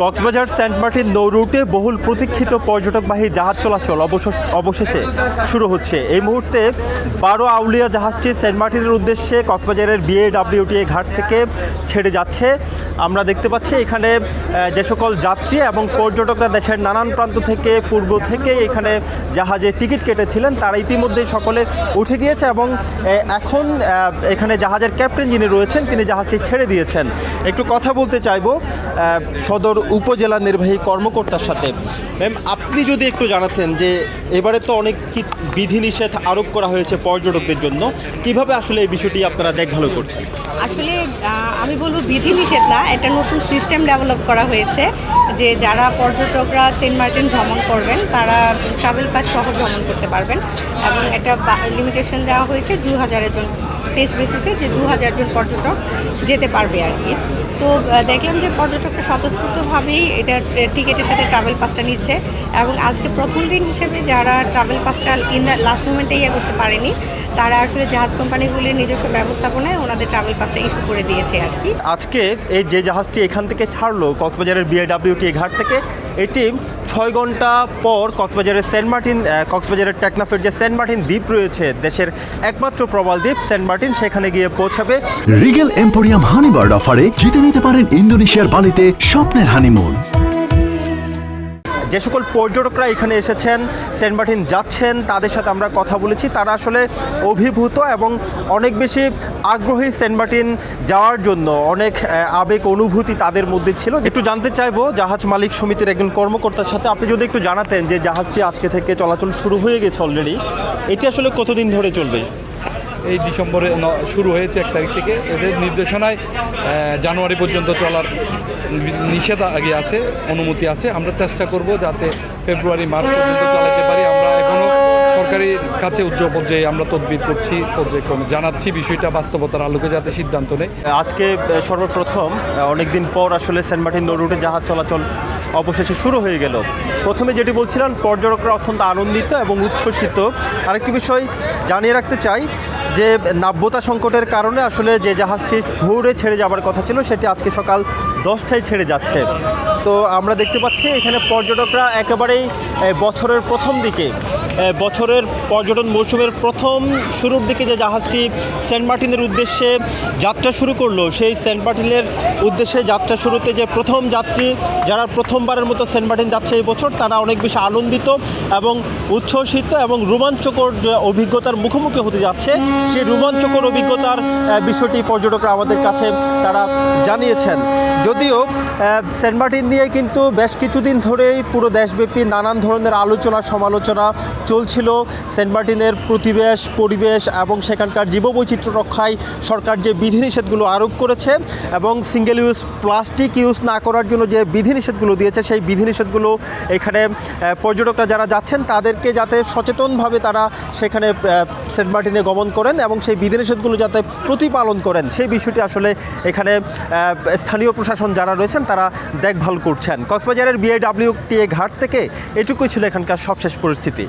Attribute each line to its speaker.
Speaker 1: Cox's Bazar Saint Martin নৌ রুটে বহুল প্রতীক্ষিত পর্যটকবাহী জাহাজ চলাচল অবশেষে শুরু হচ্ছে। এই মুহূর্তে 12 আউলিয়া জাহাজটি সেন্ট মার্টিনের উদ্দেশ্যে কক্সবাজারের BAWTA ঘাট থেকে ছেড়ে যাচ্ছে। আমরা দেখতে পাচ্ছি এখানে যে সকল যাত্রী এবং পর্যটকরা দেশের নানান প্রান্ত থেকে পূর্ব থেকে এখানে জাহাজে টিকিট কেটেছিলেন তারা ইতিমধ্যে সকলে উঠে গিয়েছে এবং এখন এখানে জাহাজের ক্যাপ্টেন যিনি রয়েছেন তিনি জাহাজটি ছেড়ে দিয়েছেন। একটু কথা বলতে চাইব সদর উপজেলা নির্বাহী কর্মকর্তার সাথে। ম্যাম, আপনি যদি একটু জানাতেন যে এবারে তো অনেক বিধিনিষেধ আরোপ করা হয়েছে পর্যটকদের জন্য, কিভাবে আসলে এই বিষয়টি আপনারা দেখভাল করছেন?
Speaker 2: আসলে আমি বলবো বিধিনিষেধ না, একটা নতুন সিস্টেম ডেভেলপ করা হয়েছে যে যারা পর্যটকরা সেন্ট মার্টিন ভ্রমণ করবেন তারা ট্রাভেল পাস সহ ভ্রমণ করতে পারবেন এবং একটা লিমিটেশন দেওয়া হয়েছে 2000 জন টেস্ট বেসিসে, যে 2000 জন পর্যটক যেতে পারবে আর কি। তো দেখলাম যে পর্যটকরা স্বতঃস্ফূর্তভাবেই এটা টিকিটের সাথে ট্রাভেল পাসটা নিচ্ছে এবং আজকে প্রথম দিন হিসেবে যারা ট্রাভেল পাসটা লাস্ট মোমেন্টে করতে পারেনি তারা আসলে জাহাজ কোম্পানিগুলির নিজস্ব ব্যবস্থাপনায় ওনাদের ট্রাভেল পাসটা ইস্যু করে দিয়েছে আর কি।
Speaker 1: আজকে এই যে জাহাজটি এখান থেকে ছাড়লো কক্সবাজারের BAWTA ঘাট থেকে, এটি 6 ঘন্টা পর কক্সবাজারের টেকনাফের যে সেন্ট মার্টিন দ্বীপ রয়েছে, দেশের একমাত্র প্রবাল দ্বীপ সেন্ট মার্টিন, সেখানে গিয়ে পৌঁছাবে।
Speaker 3: রিগেল এম্পোরিয়াম হানিবার্ড অফারে জিতে নিতে পারেন ইন্দোনেশিয়ার বালিতে স্বপ্নের হানিমুন।
Speaker 1: যে সকল পর্যটকরা এখানে এসেছেন সেন্ট মার্টিন যাচ্ছেন তাদের সাথে আমরা কথা বলেছি, তারা আসলে অভিভূত এবং অনেক বেশি আগ্রহী সেন্ট মার্টিন যাওয়ার জন্য। অনেক আবেগ অনুভূতি তাদের মধ্যে ছিল। একটু জানতে চাইবো জাহাজ মালিক সমিতির একজন কর্মকর্তার সাথে, আপনি যদি একটু জানাতেন যে জাহাজটি আজকে থেকে চলাচল শুরু হয়ে গেছে অলরেডি, এটি আসলে কতদিন ধরে চলবে?
Speaker 4: এই ডিসেম্বরে শুরু হয়েছে 1 তারিখ থেকে। এদের নির্দেশনায় জানুয়ারি পর্যন্ত চলার নিষেধাজ্ঞা আছে, অনুমতি আছে। আমরা চেষ্টা করব যাতে ফেব্রুয়ারি মার্চ পর্যন্ত চালাতে পারি। আমরা এখনও সরকারের কাছে উচ্চ পর্যায়ে আমরা তদবির করছি, পর্যায়ক্রমে জানাচ্ছি বিষয়টা বাস্তবতার আলোকে যাতে সিদ্ধান্ত নেয়।
Speaker 1: আজকে সর্বপ্রথম অনেকদিন পর আসলে সেন্ট মার্টিন নৌ রুটে জাহাজ চলাচল অবশেষে শুরু হয়ে গেল। প্রথমে যেটি বলছিলেন পর্যটকরা অত্যন্ত আনন্দিত এবং উচ্ছ্বসিত। আরেকটি বিষয় জানিয়ে রাখতে চাই যে নাব্যতা সংকটের কারণে আসলে যে জাহাজটি ভোরে ছেড়ে যাবার কথা ছিল সেটি আজকে সকাল 10টায় ছেড়ে যাচ্ছে। তো আমরা দেখতে পাচ্ছি এখানে পর্যটকরা একেবারেই বছরের প্রথম দিকে, বছরের পর্যটন মৌসুমের প্রথম শুরুর দিকে যে জাহাজটি সেন্ট মার্টিনের উদ্দেশ্যে যাত্রা শুরু করলো, সেই সেন্ট মার্টিনের উদ্দেশ্যে যাত্রা শুরুতে যে প্রথম যাত্রী যারা প্রথমবারের মতো সেন্ট মার্টিন যাচ্ছে এই বছর, তারা অনেক বেশি আনন্দিত এবং উচ্ছ্বসিত এবং রোমাঞ্চকর যে অভিজ্ঞতার মুখোমুখি হতে যাচ্ছে, সেই রোমাঞ্চকর অভিজ্ঞতার বিষয়টি পর্যটকরা আমাদের কাছে তারা জানিয়েছেন। যদিও সেন্ট মার্টিন নিয়ে কিন্তু বেশ কিছুদিন ধরেই পুরো দেশব্যাপী নানান ধরনের আলোচনা সমালোচনা চলছিল। সেন্ট মার্টিনের প্রতিবেশ পরিবেশ এবং সেখানকার জীববৈচিত্র্য রক্ষায় সরকার যে বিধিনিষেধগুলো আরোপ করেছে এবং সিঙ্গেল ইউজ প্লাস্টিক ইউজ না করার জন্য যে বিধিনিষেধগুলো দিয়েছে, সেই বিধিনিষেধগুলো এখানে পর্যটকরা যারা যাচ্ছেন তাদেরকে যাতে সচেতনভাবে তারা সেখানে সেন্ট মার্টিনে গমন করেন এবং সেই বিধিনিষেধগুলো যাতে প্রতিপালন করেন, সেই বিষয়টি আসলে এখানে স্থানীয় প্রশাসন যারা রয়েছেন তারা দেখভাল করছেন। কক্সবাজারের BAWTA ঘাট থেকে এটুকুই ছিল এখানকার সবশেষ পরিস্থিতি।